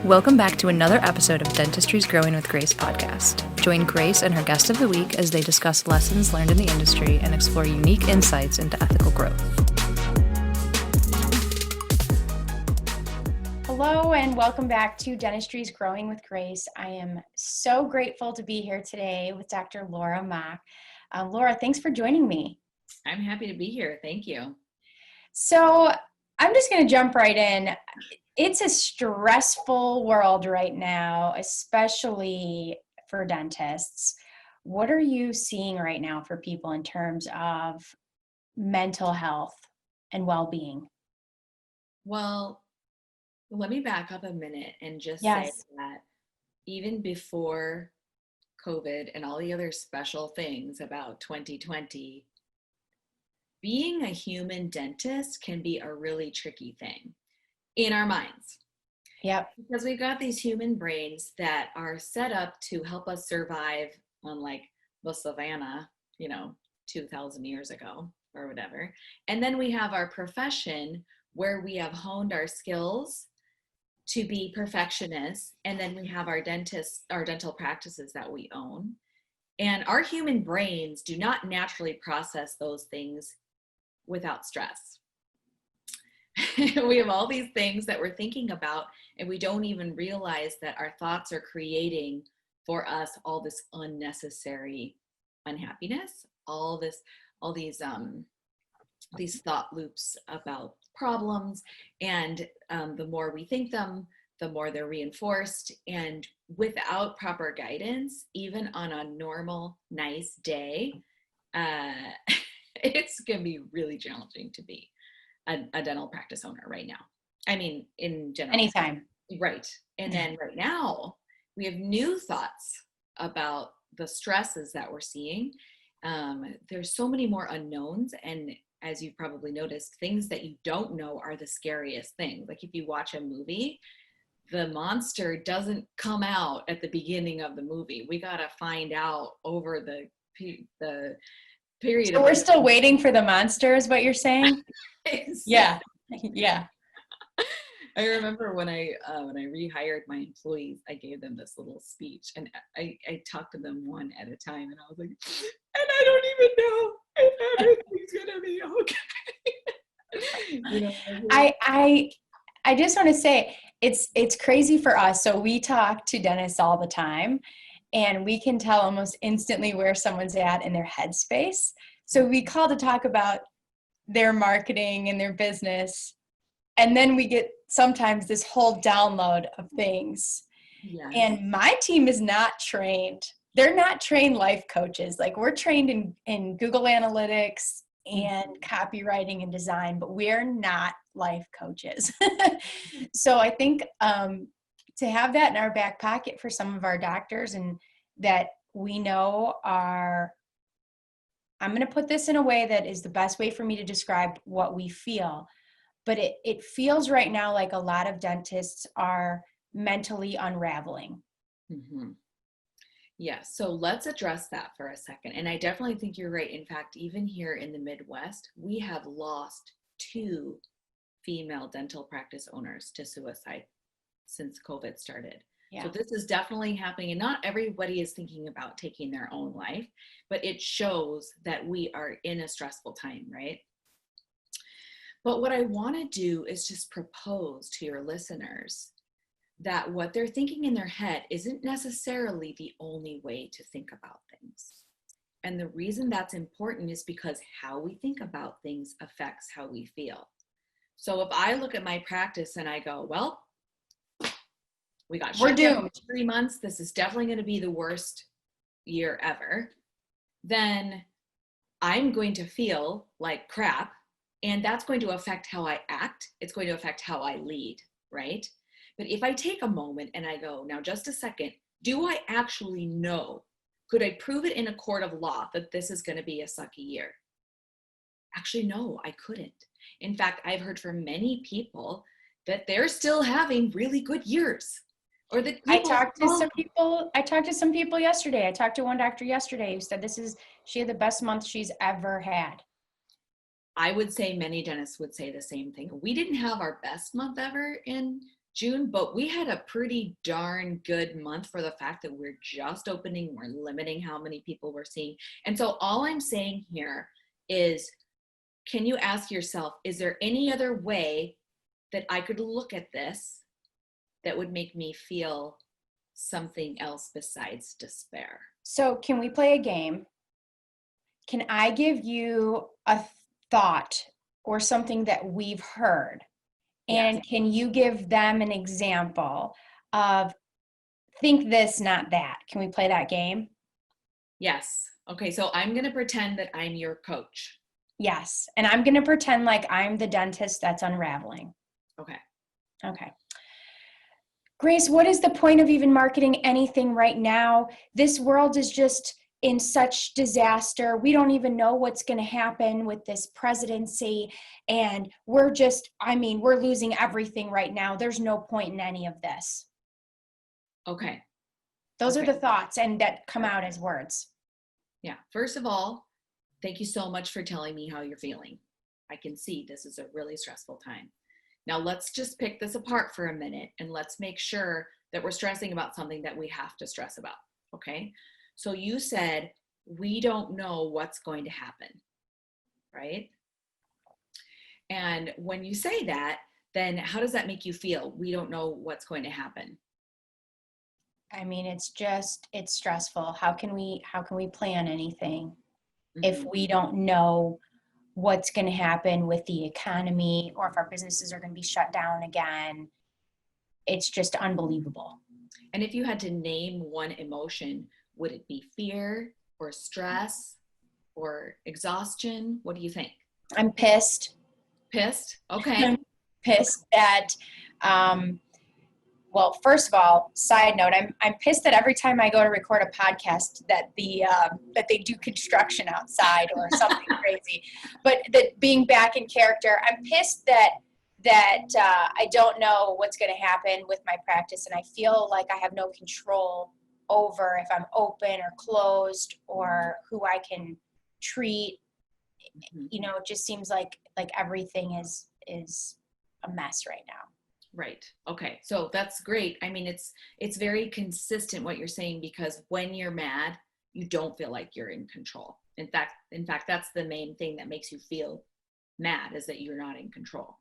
Welcome back to another episode of Dentistry's Growing with Grace podcast. Join Grace and her guest of the week as they discuss lessons learned in the industry and explore unique insights into ethical growth. Hello and welcome back to Dentistry's Growing with Grace. I am so grateful to be here today with Dr. Laura Mach. Laura, thanks for joining me. I'm happy to be here. Thank you. So I'm just going to jump right in. It's a stressful world right now, especially for dentists. What are you seeing right now for people in terms of mental health and well-being? Well, let me back up a minute and just Yes. say that even before COVID and all the other special things about 2020, being a human dentist can be a really tricky thing in our minds. Yep. Because we've got these human brains that are set up to help us survive on like the savannah, 2,000 years ago or whatever. And then we have our profession where we have honed our skills to be perfectionists. And then we have our dental practices that we own. And our human brains do not naturally process those things without stress. We have all these things that we're thinking about, and we don't even realize that our thoughts are creating for us all this unnecessary unhappiness, all these thought loops about problems. And the more we think them, the more they're reinforced. And without proper guidance, even on a normal, nice day, it's going to be really challenging to be a dental practice owner right now. I mean, in general. Anytime. Right. And then right now, we have new thoughts about the stresses that we're seeing. There's so many more unknowns. And as you've probably noticed, things that you don't know are the scariest things. Like if you watch a movie, the monster doesn't come out at the beginning of the movie. We got to find out over the period. So we're still waiting for the monster is what you're saying? Yeah. I remember when I rehired my employees, I gave them this little speech, and I talked to them one at a time, and I was like, and I don't even know if everything's gonna be okay. I just want to say it's crazy for us. So we talk to dentists all the time, and we can tell almost instantly where someone's at in their headspace. So we call to talk about their marketing and their business. And then we get sometimes this whole download of things. Yes. And my team is not trained. They're not trained life coaches. Like we're trained in Google Analytics and copywriting and design, but we're not life coaches. So I think to have that in our back pocket for some of our doctors and that we know are, I'm going to put this in a way that is the best way for me to describe what we feel. But it feels right now like a lot of dentists are mentally unraveling. Mm-hmm. Yeah, so let's address that for a second. And I definitely think you're right. In fact, even here in the Midwest, we have lost 2 female dental practice owners to suicide since COVID started. Yeah. So this is definitely happening, and not everybody is thinking about taking their own life, but it shows that we are in a stressful time, right? But what I want to do is just propose to your listeners that what they're thinking in their head isn't necessarily the only way to think about things. And the reason that's important is because how we think about things affects how we feel. So if I look at my practice and I go, well, we're doomed. 3 months. This is definitely going to be the worst year ever. Then I'm going to feel like crap. And that's going to affect how I act. It's going to affect how I lead, right? But if I take a moment and I go, now just a second, do I actually know? Could I prove it in a court of law that this is going to be a sucky year? Actually, no, I couldn't. In fact, I've heard from many people that they're still having really good years. Or that I talked to some people yesterday. I talked to one doctor yesterday who said she had the best month she's ever had. I would say many dentists would say the same thing. We didn't have our best month ever in June, but we had a pretty darn good month for the fact that we're just opening, we're limiting how many people we're seeing. And so all I'm saying here is, can you ask yourself, is there any other way that I could look at this that would make me feel something else besides despair? So can we play a game? Can I give you a thought or something that we've heard? And Yes. can you give them an example of think this, not that? Can we play that game? Yes. Okay, so I'm going to pretend that I'm your coach. Yes. And I'm going to pretend like I'm the dentist that's unraveling. Okay. Okay. Grace, what is the point of even marketing anything right now? This world is just in such disaster. We don't even know what's going to happen with this presidency. And we're losing everything right now. There's no point in any of this. Okay. Those are the thoughts and that come out as words. Yeah. First of all, thank you so much for telling me how you're feeling. I can see this is a really stressful time. Now let's just pick this apart for a minute and let's make sure that we're stressing about something that we have to stress about. Okay. So you said, we don't know what's going to happen, right? And when you say that, then how does that make you feel? We don't know what's going to happen. I mean, it's stressful. How can we plan anything if we don't know what's going to happen with the economy or if our businesses are going to be shut down again? It's just unbelievable. And if you had to name one emotion, would it be fear or stress or exhaustion? What do you think? I'm pissed. Pissed? Okay. I'm pissed that, well, first of all, side note, I'm pissed that every time I go to record a podcast that that they do construction outside or something crazy. But that being back in character, I'm pissed that I don't know what's going to happen with my practice, and I feel like I have no control over if I'm open or closed or who I can treat. You know, it just seems like everything is a mess right now. Right. Okay. So that's great. I mean, it's very consistent what you're saying, because when you're mad, you don't feel like you're in control. In fact, that's the main thing that makes you feel mad, is that you're not in control.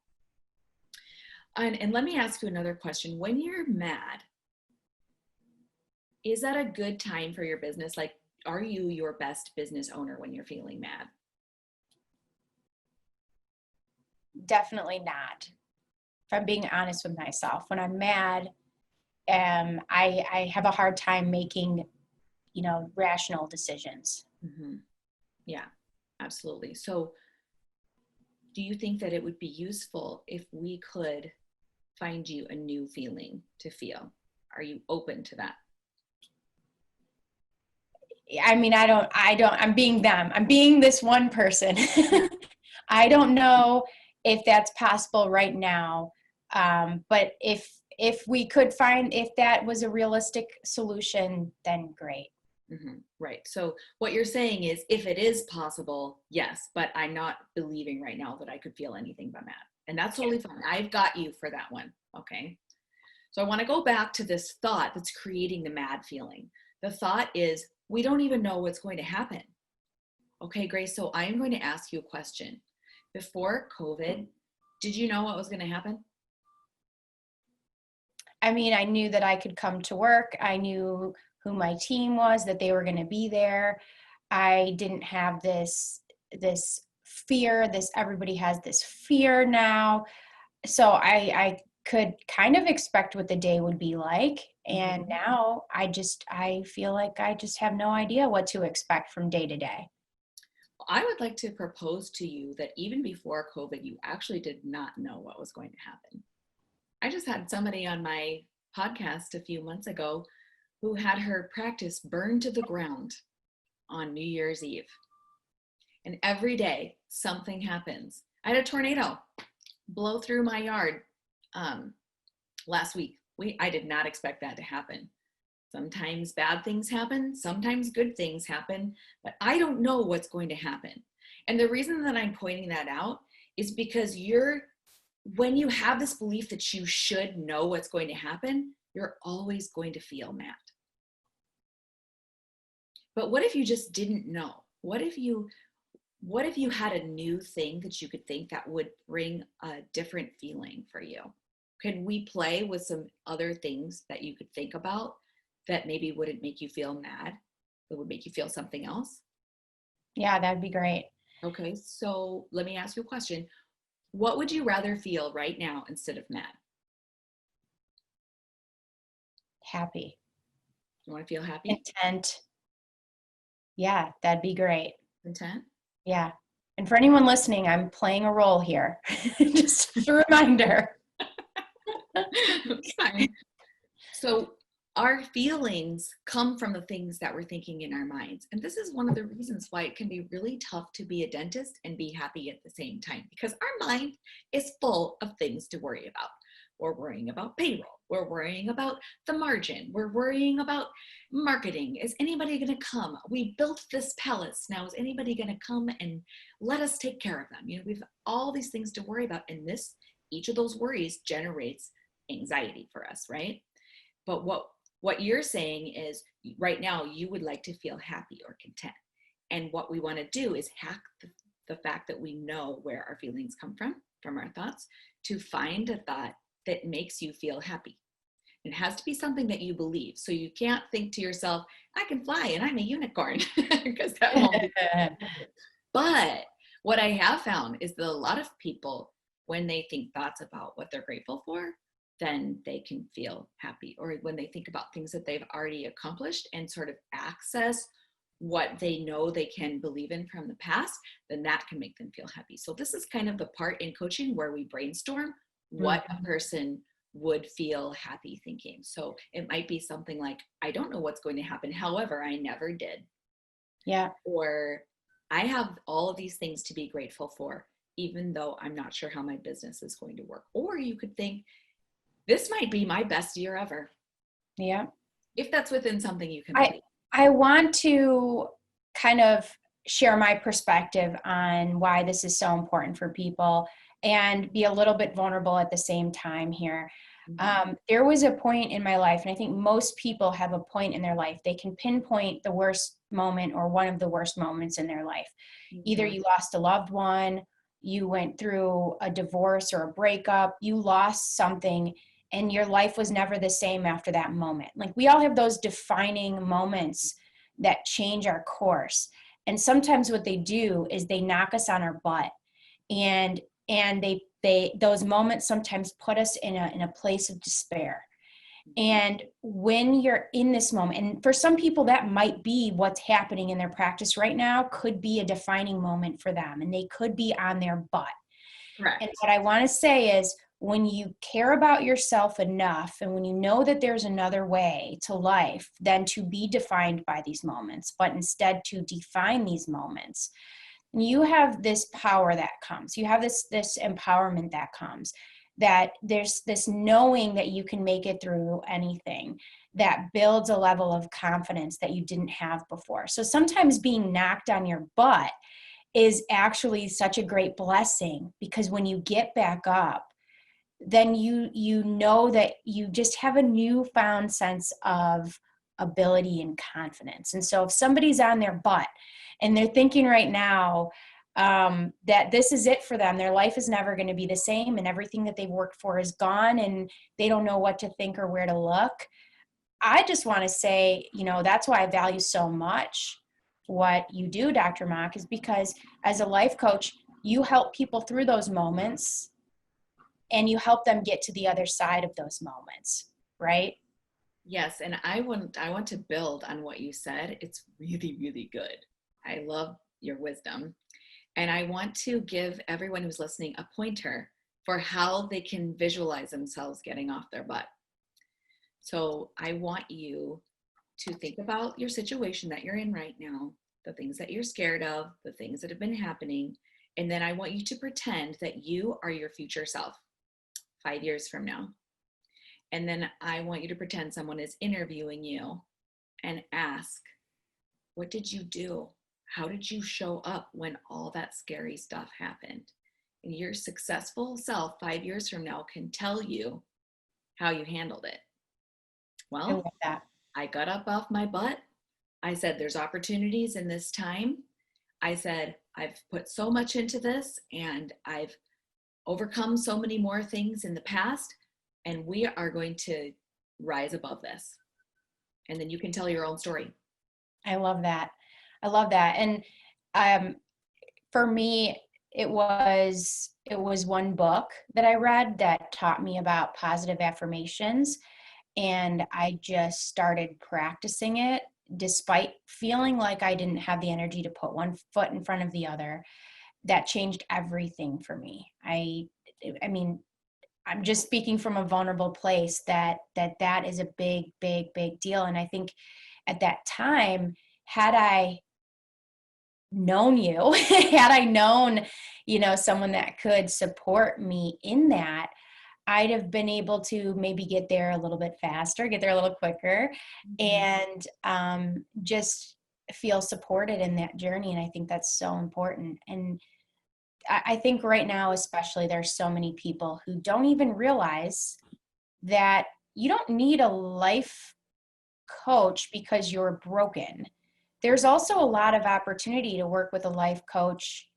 And let me ask you another question. When you're mad, is that a good time for your business? Like, are you your best business owner when you're feeling mad? Definitely not. If I'm being honest with myself, when I'm mad, I have a hard time making, rational decisions. Mm-hmm. Yeah, absolutely. So do you think that it would be useful if we could find you a new feeling to feel? Are you open to that? I mean, I'm being them. I'm being this one person. I don't know if that's possible right now. But if we could find, if that was a realistic solution, then great. Mm-hmm. Right. So what you're saying is, if it is possible, yes, but I'm not believing right now that I could feel anything but mad. And that's totally fine. I've got you for that one. Okay. So I want to go back to this thought that's creating the mad feeling. The thought is, we don't even know what's going to happen. Okay, Grace. So I am going to ask you a question. Before COVID, did you know what was going to happen? I mean, I knew that I could come to work. I knew who my team was, that they were going to be there. I didn't have this fear, everybody has this fear now. So I could kind of expect what the day would be like. And now I feel like I just have no idea what to expect from day to day. I would like to propose to you that even before COVID, you actually did not know what was going to happen. I just had somebody on my podcast a few months ago who had her practice burned to the ground on New Year's Eve. And every day something happens. I had a tornado blow through my yard last week. I did not expect that to happen. Sometimes bad things happen, sometimes good things happen, but I don't know what's going to happen. And the reason that I'm pointing that out is because you're when you have this belief that you should know what's going to happen, you're always going to feel mad. But what if you just didn't know? What if you had a new thing that you could think that would bring a different feeling for you? Can we play with some other things that you could think about that maybe wouldn't make you feel mad, that would make you feel something else? Yeah, that'd be great. Okay, so let me ask you a question. What would you rather feel right now instead of mad? Happy. You want to feel happy? Content. Yeah, that'd be great. Content? Yeah. And for anyone listening, I'm playing a role here. Just a reminder. Fine. So our feelings come from the things that we're thinking in our minds. And this is one of the reasons why it can be really tough to be a dentist and be happy at the same time, because our mind is full of things to worry about. We're worrying about payroll. We're worrying about the margin. We're worrying about marketing. Is anybody going to come? We built this palace. Now, is anybody going to come and let us take care of them? You know, we've all these things to worry about. And each of those worries generates anxiety for us, right? But what you're saying is right now you would like to feel happy or content. And what we want to do is hack the fact that we know where our feelings come from our thoughts, to find a thought that makes you feel happy. It has to be something that you believe. So you can't think to yourself, I can fly and I'm a unicorn, because that won't be. But what I have found is that a lot of people, when they think thoughts about what they're grateful for, then they can feel happy. Or when they think about things that they've already accomplished and sort of access what they know they can believe in from the past, then that can make them feel happy. So this is kind of the part in coaching where we brainstorm what a person would feel happy thinking. So it might be something like, I don't know what's going to happen. However, I never did. Yeah. Or I have all of these things to be grateful for, even though I'm not sure how my business is going to work. Or you could think, this might be my best year ever. Yeah. If that's within something you can believe. I want to kind of share my perspective on why this is so important for people and be a little bit vulnerable at the same time here. There was a point in my life, and I think most people have a point in their life, they can pinpoint the worst moment or one of the worst moments in their life. Either you lost a loved one, you went through a divorce or a breakup, you lost something, and your life was never the same after that moment. Like, we all have those defining moments that change our course. And sometimes what they do is they knock us on our butt, and they those moments sometimes put us in a place of despair. And when you're in this moment, and for some people that might be what's happening in their practice right now, could be a defining moment for them, and they could be on their butt. Correct. And what I want to say is, when you care about yourself enough, and when you know that there's another way to life than to be defined by these moments, but instead to define these moments, you have this power that comes. You have this empowerment that comes, that there's this knowing that you can make it through anything, that builds a level of confidence that you didn't have before. So sometimes being knocked on your butt is actually such a great blessing, because when you get back up, then you know that you just have a newfound sense of ability and confidence. And so if somebody's on their butt and they're thinking right now that this is it for them, their life is never going to be the same, and everything that they've worked for is gone, and they don't know what to think or where to look, I just want to say, that's why I value so much what you do, Dr. Mach, is because as a life coach, you help people through those moments, and you help them get to the other side of those moments, right? Yes, and I want to build on what you said. It's really, really good. I love your wisdom. And I want to give everyone who's listening a pointer for how they can visualize themselves getting off their butt. So I want you to think about your situation that you're in right now, the things that you're scared of, the things that have been happening. And then I want you to pretend that you are your future self 5 years from now. And then I want you to pretend someone is interviewing you and ask, what did you do? How did you show up when all that scary stuff happened? your successful self 5 years from now can tell you how you handled it. I love Well, that. I got up off my butt. I said, there's opportunities in this time. I said, I've put so much into this and I've overcome so many more things in the past, and we are going to rise above this. And then you can tell your own story. I love that. I love that. And for me, it was one book that I read that taught me about positive affirmations, and I just started practicing it despite feeling like I didn't have the energy to put one foot in front of the other. That changed everything for me. I mean, I'm just speaking from a vulnerable place that is a big, big, big deal. And I think at that time, had I known you, had I known, someone that could support me in that, I'd have been able to maybe get there a little bit faster, get there a little quicker, and just feel supported in that journey. And I think that's so important. And I think right now, especially, there's so many people who don't even realize that you don't need a life coach because you're broken. There's also a lot of opportunity to work with a life coach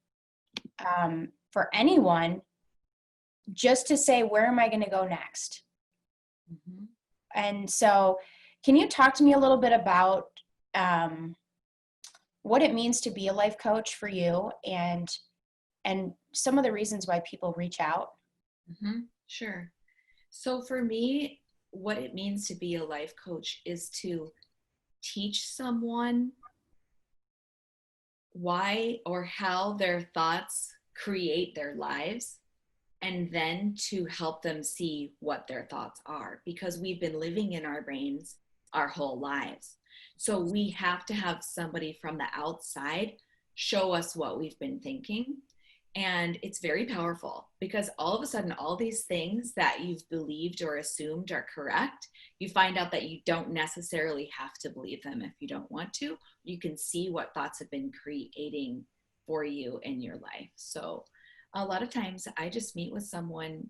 for anyone, just to say, where am I going to go next? Mm-hmm. And so can you talk to me a little bit about what it means to be a life coach for you, and some of the reasons why people reach out? Mm-hmm. Sure. So for me, what it means to be a life coach is to teach someone why or how their thoughts create their lives, and then to help them see what their thoughts are, because we've been living in our brains our whole lives. So we have to have somebody from the outside show us what we've been thinking. And it's very powerful, because all of a sudden, all these things that you've believed or assumed are correct, you find out that you don't necessarily have to believe them if you don't want to. You can see what thoughts have been creating for you in your life. So a lot of times I just meet with someone,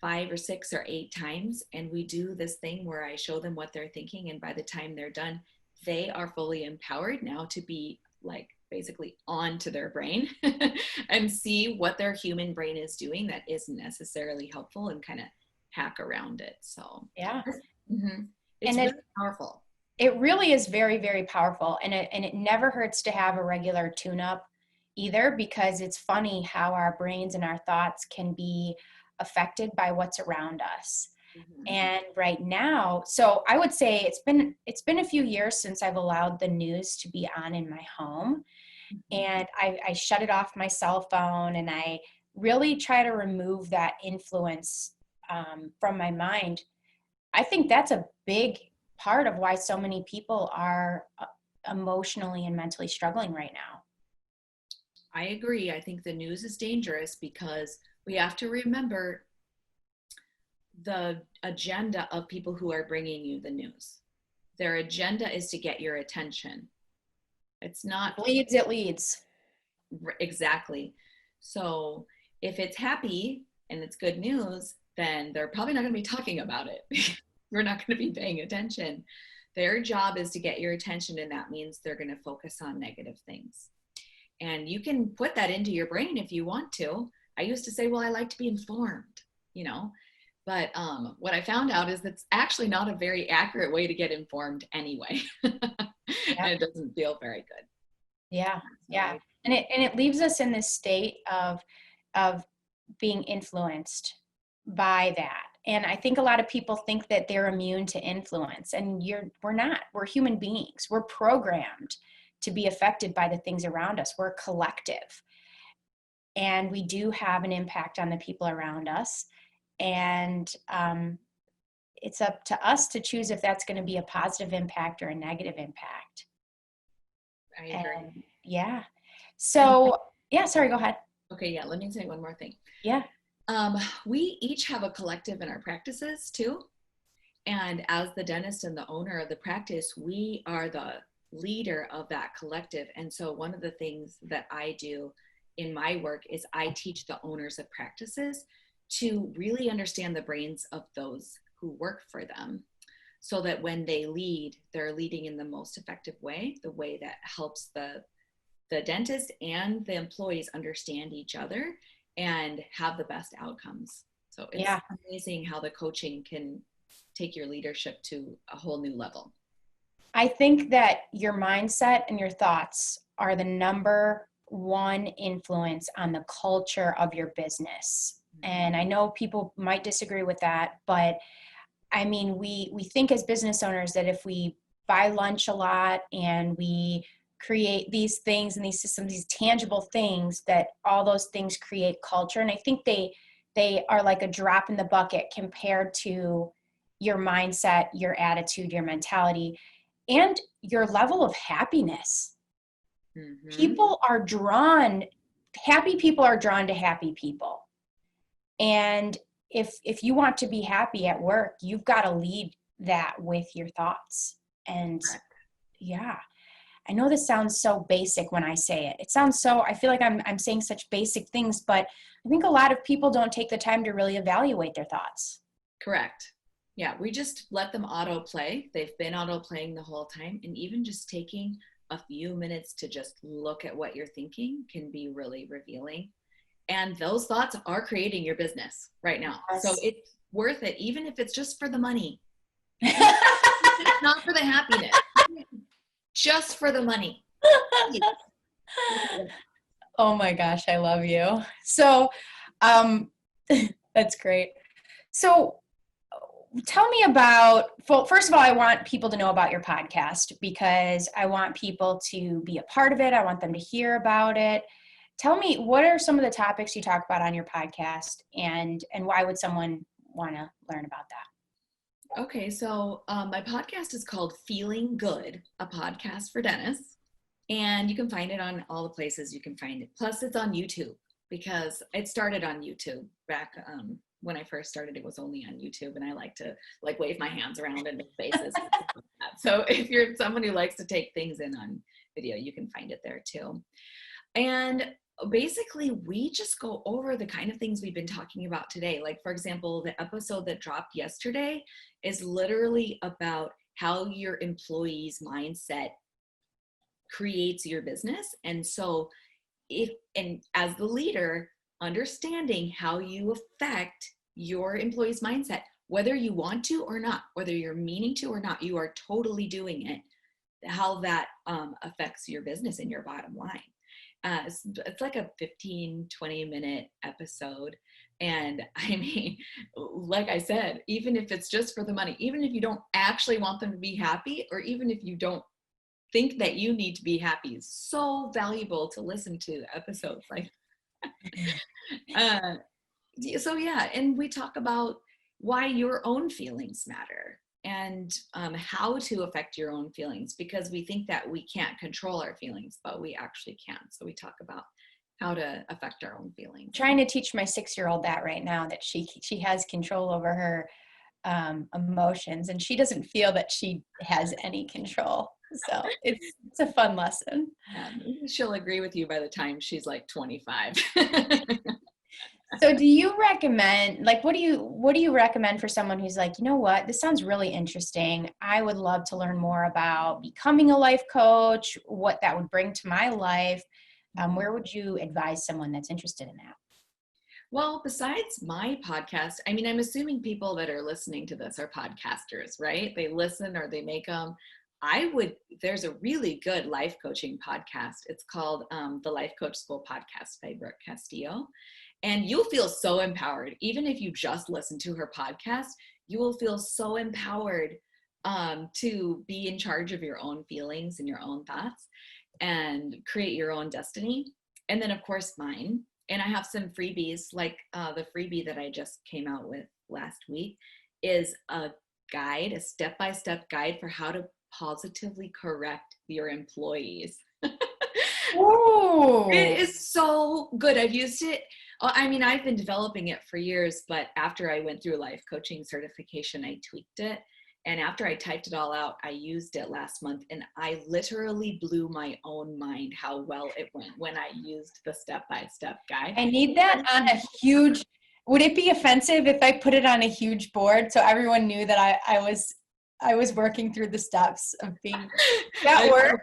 5 or 6 or 8 times, and we do this thing where I show them what they're thinking. And by the time they're done, they are fully empowered now to be like basically onto their brain and see what their human brain is doing that isn't necessarily helpful, and kind of hack around it. So Yeah. It's really powerful. It really is very, very powerful. And it never hurts to have a regular tune-up either, because it's funny how our brains and our thoughts can be affected by what's around us. And right now, so I would say it's been a few years since I've allowed the news to be on in my home. And I shut it off my cell phone, and I really try to remove that influence from my mind. I think that's a big part of why so many people are emotionally and mentally struggling right now. I agree. I think the news is dangerous, because we have to remember the agenda of people who are bringing you the news. Their agenda is to get your attention. It's not It leads. Exactly. So if it's happy and it's good news, then they're probably not going to be talking about it. We're not going to be paying attention. Their job is to get your attention, and that means they're going to focus on negative things. And you can put that into your brain if you want to. I used to say, well, I like to be informed, but what I found out is that's actually not a very accurate way to get informed anyway. And it doesn't feel very good. Yeah. Yeah. And it leaves us in this state of being influenced by that. And I think a lot of people think that they're immune to influence, and we're not. We're human beings. We're programmed to be affected by the things around us. We're a collective, and we do have an impact on the people around us. And it's up to us to choose if that's going to be a positive impact or a negative impact. I agree. Yeah. So, yeah, sorry, go ahead. Okay, yeah, let me say one more thing. Yeah. We each have a collective in our practices too. And as the dentist and the owner of the practice, we are the leader of that collective. And so one of the things that I do in my work is I teach the owners of practices to really understand the brains of those who work for them, so that when they lead, they're leading in the most effective way, the way that helps the dentist and the employees understand each other and have the best outcomes. So it's amazing how the coaching can take your leadership to a whole new level. I think that your mindset and your thoughts are the number one influence on the culture of your business. And I know people might disagree with that, but I mean, we think as business owners that if we buy lunch a lot and we create these things and these systems, these tangible things, that all those things create culture. And I think they are like a drop in the bucket compared to your mindset, your attitude, your mentality, and your level of happiness. Mm-hmm. Happy people are drawn to happy people. And if you want to be happy at work, you've got to lead that with your thoughts. And yeah, I know this sounds so basic when I say it. It sounds so, I feel like I'm saying such basic things, but I think a lot of people don't take the time to really evaluate their thoughts. Correct. Yeah, we just let them autoplay. They've been autoplaying the whole time. And even just taking a few minutes to just look at what you're thinking can be really revealing. And those thoughts are creating your business right now. Yes. So it's worth it, even if it's just for the money. It's not for the happiness, just for the money. Oh my gosh, I love you. So that's great. So tell me about, well, first of all, I want people to know about your podcast because I want people to be a part of it. I want them to hear about it. Tell me, what are some of the topics you talk about on your podcast, and why would someone want to learn about that? Okay, so my podcast is called Feeling Good, a podcast for dentists, and you can find it on all the places you can find it. Plus, it's on YouTube because it started on YouTube back when I first started. It was only on YouTube, and I like to wave my hands around in faces. So if you're someone who likes to take things in on video, you can find it there too. And basically, we just go over the kind of things we've been talking about today. Like, for example, the episode that dropped yesterday is literally about how your employee's mindset creates your business. And so as the leader, understanding how you affect your employee's mindset, whether you want to or not, whether you're meaning to or not, you are totally doing it, how that affects your business and your bottom line. It's like a 15, 20-minute episode. And I mean, like I said, even if it's just for the money, even if you don't actually want them to be happy, or even if you don't think that you need to be happy, it's so valuable to listen to episodes like so yeah, and we talk about why your own feelings matter and how to affect your own feelings, because we think that we can't control our feelings, but we actually can. So we talk about how to affect our own feelings. I'm trying to teach my 6-year-old that right now, that she has control over her emotions, and she doesn't feel that she has any control. So it's a fun lesson. Yeah, she'll agree with you by the time she's like 25. So do you recommend, like, what do you recommend for someone who's like, you know what, this sounds really interesting. I would love to learn more about becoming a life coach, what that would bring to my life. Where would you advise someone that's interested in that? Well, besides my podcast, I mean, I'm assuming people that are listening to this are podcasters, right? They listen or they make them. There's a really good life coaching podcast. It's called the Life Coach School Podcast by Brooke Castillo. And you'll feel so empowered. Even if you just listen to her podcast, you will feel so empowered to be in charge of your own feelings and your own thoughts and create your own destiny. And then, of course, mine. And I have some freebies, like the freebie that I just came out with last week is a step-by-step guide for how to positively correct your employees. Ooh. It is so good. I've used it. I mean, I've been developing it for years, but after I went through life coaching certification, I tweaked it. And after I typed it all out, I used it last month, and I literally blew my own mind how well it went when I used the step-by-step guide. I need that on a huge, would it be offensive if I put it on a huge board so everyone knew that I was working through the steps of being, that work?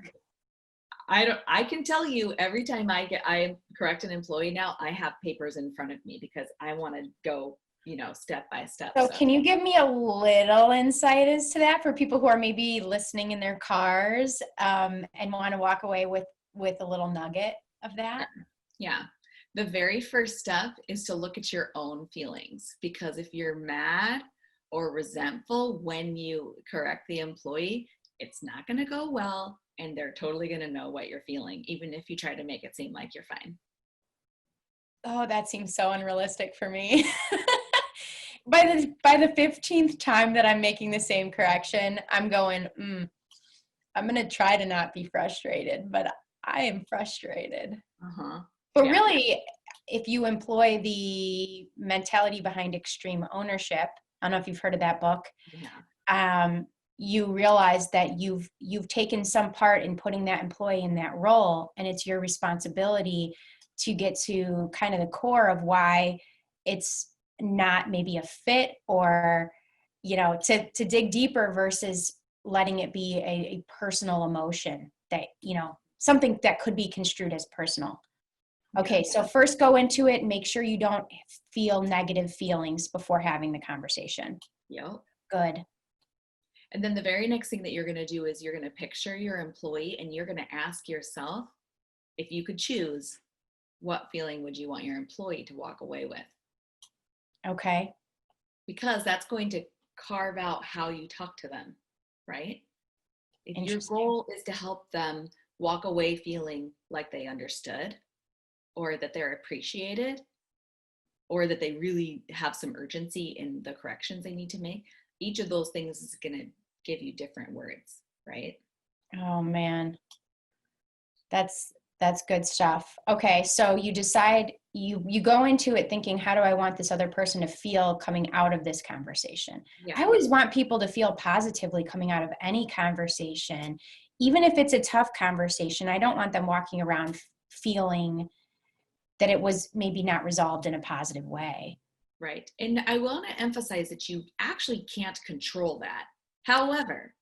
I can tell you every time I correct an employee now, I have papers in front of me because I want to go, step by step. So can you give me a little insight as to that for people who are maybe listening in their cars and want to walk away with a little nugget of that? Yeah. The very first step is to look at your own feelings, because if you're mad or resentful when you correct the employee, it's not going to go well, and they're totally going to know what you're feeling, even if you try to make it seem like you're fine. Oh, that seems so unrealistic for me. By the 15th time that I'm making the same correction, I'm going, I'm going to try to not be frustrated, but I am frustrated. But really, if you employ the mentality behind extreme ownership, I don't know if you've heard of that book. Yeah. You realize that you've taken some part in putting that employee in that role, and it's your responsibility to get to kind of the core of why it's not maybe a fit, or to dig deeper versus letting it be a personal emotion that something that could be construed as personal. Okay, so first go into it and make sure you don't feel negative feelings before having the conversation. Yep. Good. And then the very next thing that you're going to do is you're going to picture your employee, and you're going to ask yourself, if you could choose, what feeling would you want your employee to walk away with? Okay. Because that's going to carve out how you talk to them, right? If your goal is to help them walk away feeling like they understood, or that they're appreciated, or that they really have some urgency in the corrections they need to make, each of those things is going to give you different words, right? Oh man, that's good stuff. Okay, so you decide, you go into it thinking, how do I want this other person to feel coming out of this conversation? Yeah. I always want people to feel positively coming out of any conversation, even if it's a tough conversation. I don't want them walking around feeling that it was maybe not resolved in a positive way. Right. And I want to emphasize that you actually can't control that. However,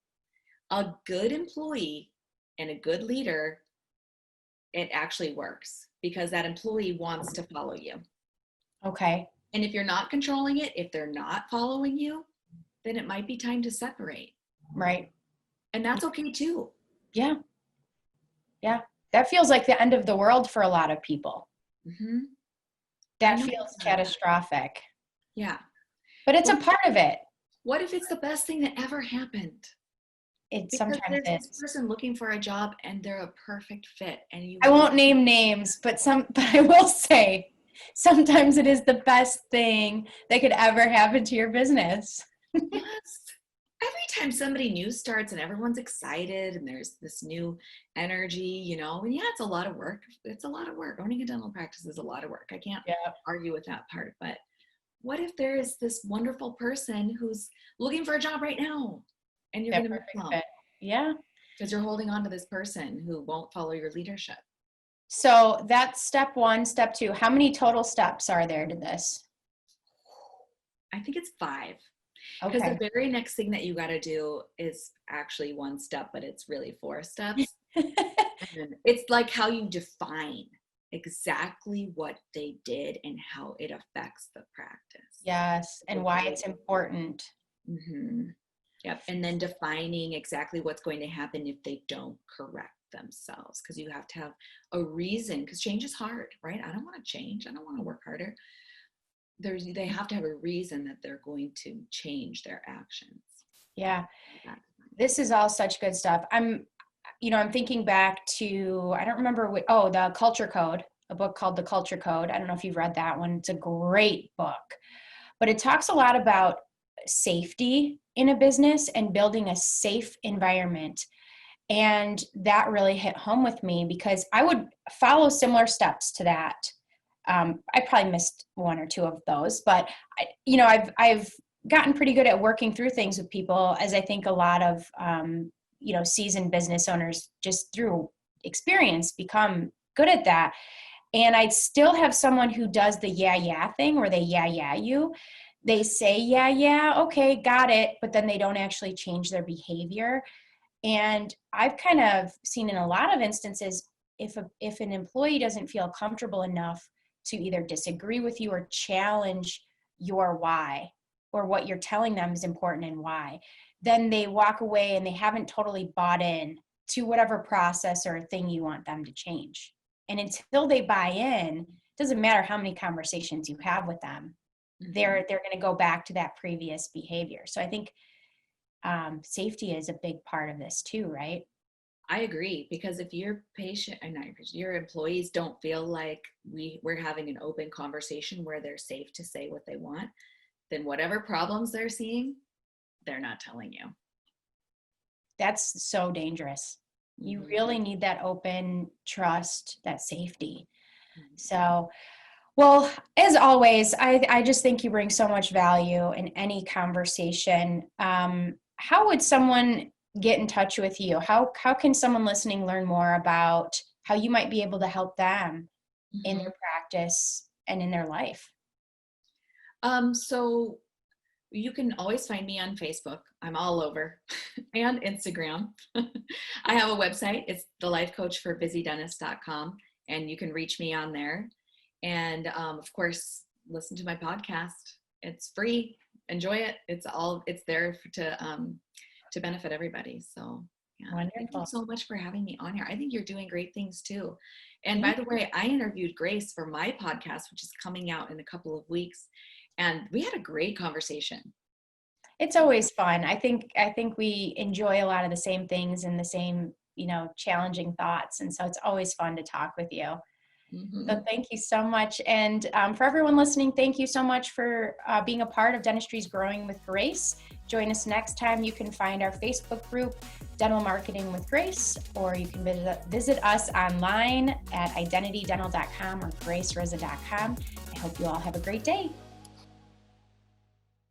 a good employee and a good leader, it actually works, because that employee wants to follow you. Okay. And if you're not controlling it, if they're not following you, then it might be time to separate. Right. And that's okay too. Yeah. Yeah. That feels like the end of the world for a lot of people. Mm-hmm. That feels catastrophic. Yeah. But it's a part of it. What if it's the best thing that ever happened? It sometimes is. There's this person looking for a job and they're a perfect fit, and I won't name names, but I will say sometimes it is the best thing that could ever happen to your business. Yes. Every time somebody new starts and everyone's excited and there's this new energy, and yeah, it's a lot of work. It's a lot of work. Owning a dental practice is a lot of work. I can't argue with that part. But what if there is this wonderful person who's looking for a job right now, and you're going to miss them? Yeah. Because you're holding on to this person who won't follow your leadership. So that's step 1. Step 2, how many total steps are there to this? I think it's 5. Okay. Because the very next thing that you got to do is actually 1 step, but it's really 4 steps. And it's like how you define exactly what they did and how it affects the practice. Yes, and why it's important. Mm-hmm. Yep. And then defining exactly what's going to happen if they don't correct themselves, because you have to have a reason, because change is hard, right? I don't want to change. I don't want to work harder. They have to have a reason that they're going to change their actions. Yeah. This is all such good stuff. I'm thinking back to, I don't remember the Culture Code, a book called The Culture Code. I don't know if you've read that one. It's a great book, but it talks a lot about safety in a business and building a safe environment. And that really hit home with me, because I would follow similar steps to that. I probably missed 1 or 2 of those, but I've gotten pretty good at working through things with people, as I think a lot of, seasoned business owners just through experience become good at that. And I'd still have someone who does the yeah thing where they yeah you. They say yeah, okay, got it, but then they don't actually change their behavior. And I've kind of seen in a lot of instances, if an employee doesn't feel comfortable enough to either disagree with you or challenge your why, or what you're telling them is important and why, then they walk away and they haven't totally bought in to whatever process or thing you want them to change. And until they buy in, it doesn't matter how many conversations you have with them, they're going to go back to that previous behavior. So I think safety is a big part of this too, right? I agree, because if your your employees don't feel like we're having an open conversation where they're safe to say what they want, then whatever problems they're seeing, they're not telling you. That's so dangerous. You really need that open trust, that safety. So, well, as always, I just think you bring so much value in any conversation. How would someone get in touch with you? How can someone listening learn more about how you might be able to help them in their practice and in their life? So you can always find me on Facebook. I'm all over, and Instagram. I have a website. It's thelifecoachforbusydentist.com, and you can reach me on there. And of course, listen to my podcast. It's free. Enjoy it. It's there to benefit everybody. So yeah, Wonderful. Thank you so much for having me on here. I think you're doing great things too. And by the way, I interviewed Grace for my podcast, which is coming out in a couple of weeks. And we had a great conversation. It's always fun. I think we enjoy a lot of the same things and the same, challenging thoughts. And so it's always fun to talk with you. So thank you so much. And for everyone listening, thank you so much for being a part of Dentistry's Growing with Grace. Join us next time. You can find our Facebook group, Dental Marketing with Grace, or you can visit us online at identitydental.com or gracerizza.com. I hope you all have a great day.